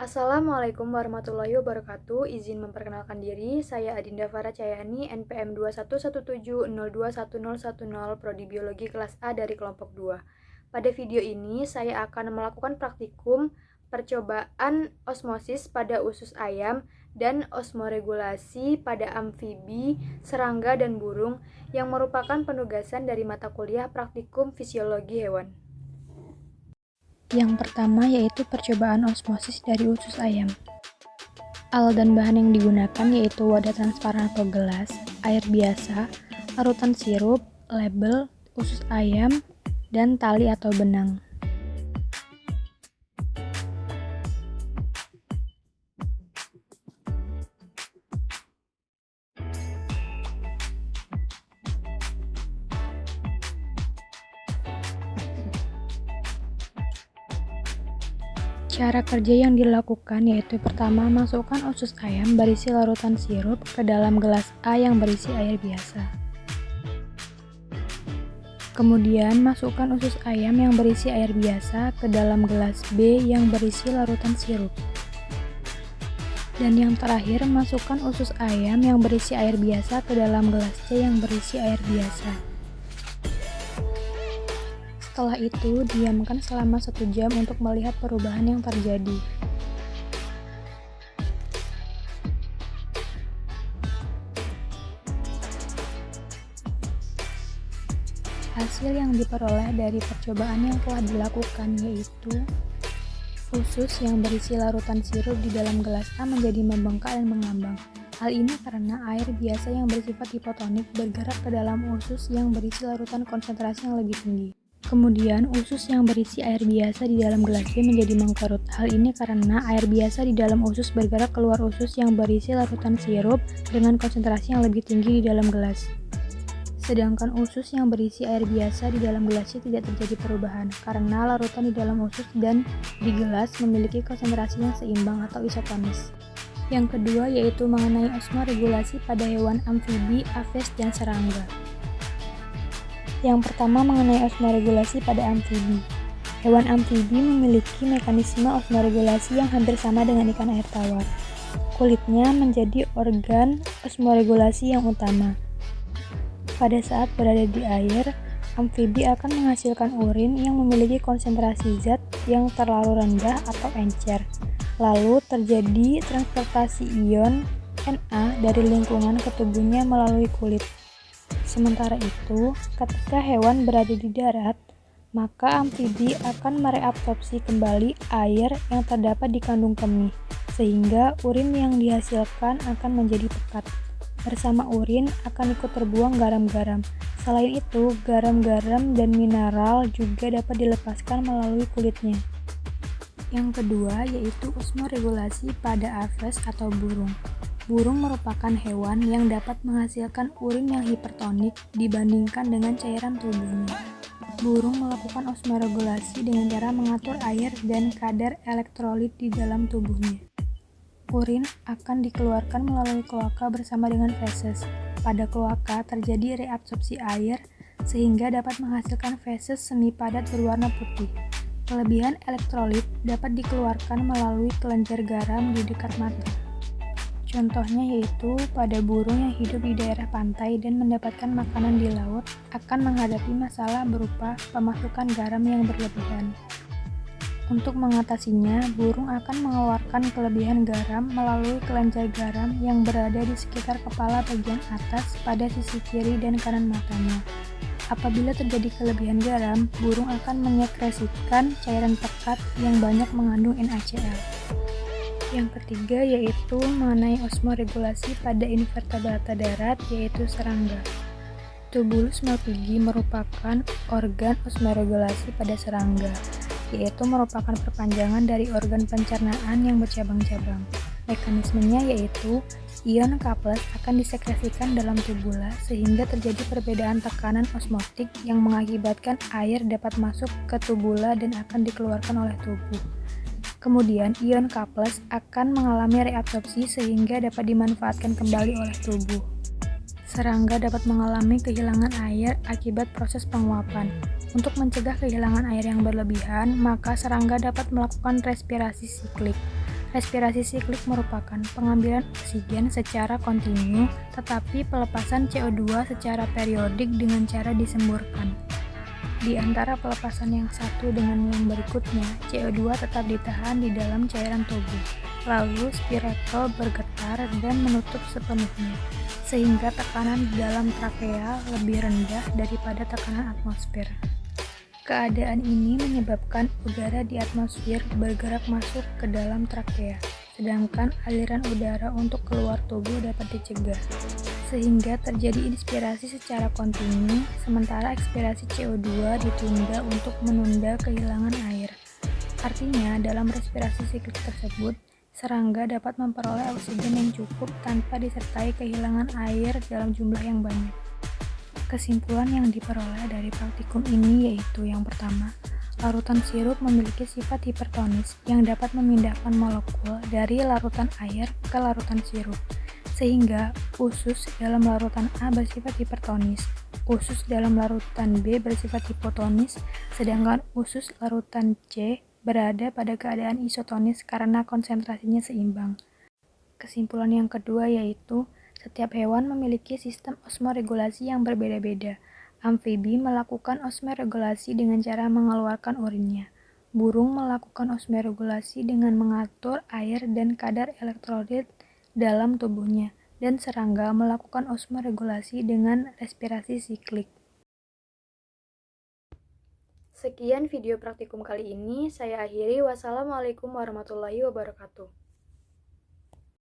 Assalamualaikum warahmatullahi wabarakatuh. Izin memperkenalkan diri, saya Adinda Farah Cahyani, NPM 2117021010, Prodi Biologi kelas A dari kelompok 2. Pada video ini, saya akan melakukan praktikum percobaan osmosis pada usus ayam dan osmoregulasi pada amfibi, serangga, dan burung yang merupakan penugasan dari mata kuliah praktikum fisiologi hewan. Yang pertama yaitu percobaan osmosis dari usus ayam. Alat dan bahan yang digunakan yaitu wadah transparan atau gelas, air biasa, larutan sirup, label, usus ayam, dan tali atau benang. Cara kerja yang dilakukan yaitu pertama masukkan usus ayam berisi larutan sirup ke dalam gelas A yang berisi air biasa. Kemudian masukkan usus ayam yang berisi air biasa ke dalam gelas B yang berisi larutan sirup. Dan yang terakhir masukkan usus ayam yang berisi air biasa ke dalam gelas C yang berisi air biasa. Setelah itu, diamkan selama 1 jam untuk melihat perubahan yang terjadi. Hasil yang diperoleh dari percobaan yang telah dilakukan yaitu usus yang berisi larutan sirup di dalam gelas A menjadi membengkak dan mengambang. Hal ini karena air biasa yang bersifat hipotonik bergerak ke dalam usus yang berisi larutan konsentrasi yang lebih tinggi. Kemudian, usus yang berisi air biasa di dalam gelas B menjadi mengkerut. Hal ini karena air biasa di dalam usus bergerak keluar usus yang berisi larutan sirup dengan konsentrasi yang lebih tinggi di dalam gelas. Sedangkan usus yang berisi air biasa di dalam gelas C tidak terjadi perubahan, karena larutan di dalam usus dan di gelas memiliki konsentrasi yang seimbang atau isotonis. Yang kedua yaitu mengenai osmoregulasi pada hewan amfibi, aves, dan serangga. Yang pertama mengenai osmoregulasi pada amfibi. Hewan amfibi memiliki mekanisme osmoregulasi yang hampir sama dengan ikan air tawar. Kulitnya menjadi organ osmoregulasi yang utama. Pada saat berada di air, amfibi akan menghasilkan urin yang memiliki konsentrasi zat yang terlalu rendah atau encer. Lalu terjadi transportasi ion Na dari lingkungan ke tubuhnya melalui kulit. Sementara itu, ketika hewan berada di darat, maka amfibi akan mereabsorpsi kembali air yang terdapat di kandung kemih, sehingga urin yang dihasilkan akan menjadi pekat. Bersama urin akan ikut terbuang garam-garam. Selain itu, garam-garam dan mineral juga dapat dilepaskan melalui kulitnya. Yang kedua yaitu osmoregulasi pada aves atau burung. Burung merupakan hewan yang dapat menghasilkan urin yang hipertonik dibandingkan dengan cairan tubuhnya. Burung melakukan osmoregulasi dengan cara mengatur air dan kadar elektrolit di dalam tubuhnya. Urin akan dikeluarkan melalui kloaka bersama dengan feses. Pada kloaka terjadi reabsorpsi air sehingga dapat menghasilkan feses semi padat berwarna putih. Kelebihan elektrolit dapat dikeluarkan melalui kelenjar garam di dekat mata. Contohnya yaitu pada burung yang hidup di daerah pantai dan mendapatkan makanan di laut akan menghadapi masalah berupa pemasukan garam yang berlebihan. Untuk mengatasinya, burung akan mengeluarkan kelebihan garam melalui kelenjar garam yang berada di sekitar kepala bagian atas pada sisi kiri dan kanan matanya. Apabila terjadi kelebihan garam, burung akan menyekresikan cairan pekat yang banyak mengandung NaCl. Yang ketiga yaitu mengenai osmoregulasi pada invertebrata darat yaitu serangga. Tubulus malpighi merupakan organ osmoregulasi pada serangga, yaitu merupakan perpanjangan dari organ pencernaan yang bercabang-cabang. Mekanismenya yaitu ion K+ akan disekresikan dalam tubula sehingga terjadi perbedaan tekanan osmotik yang mengakibatkan air dapat masuk ke tubula dan akan dikeluarkan oleh tubuh. Kemudian, ion K+ akan mengalami reabsorpsi sehingga dapat dimanfaatkan kembali oleh tubuh. Serangga dapat mengalami kehilangan air akibat proses penguapan. Untuk mencegah kehilangan air yang berlebihan, maka serangga dapat melakukan respirasi siklik. Respirasi siklik merupakan pengambilan oksigen secara kontinu, tetapi pelepasan CO2 secara periodik dengan cara disemburkan. Di antara pelepasan yang satu dengan yang berikutnya, CO2 tetap ditahan di dalam cairan tubuh, lalu spiratol bergetar dan menutup sepenuhnya, sehingga tekanan di dalam trakea lebih rendah daripada tekanan atmosfer. Keadaan ini menyebabkan udara di atmosfer bergerak masuk ke dalam trakea, sedangkan aliran udara untuk keluar tubuh dapat dicegah, sehingga terjadi inspirasi secara kontinu, sementara ekspirasi CO2 ditunda untuk menunda kehilangan air. Artinya, dalam respirasi siklik tersebut, serangga dapat memperoleh oksigen yang cukup tanpa disertai kehilangan air dalam jumlah yang banyak. Kesimpulan yang diperoleh dari praktikum ini yaitu yang pertama, larutan sirup memiliki sifat hipertonis yang dapat memindahkan molekul dari larutan air ke larutan sirup, sehingga usus dalam larutan A bersifat hipertonis, usus dalam larutan B bersifat hipotonis, sedangkan usus larutan C berada pada keadaan isotonis karena konsentrasinya seimbang. Kesimpulan yang kedua yaitu, setiap hewan memiliki sistem osmoregulasi yang berbeda-beda. Amfibi melakukan osmoregulasi dengan cara mengeluarkan urinnya. Burung melakukan osmoregulasi dengan mengatur air dan kadar elektrolit dalam tubuhnya. Dan serangga melakukan osmoregulasi dengan respirasi siklik. Sekian video praktikum kali ini, saya akhiri. Wassalamualaikum warahmatullahi wabarakatuh.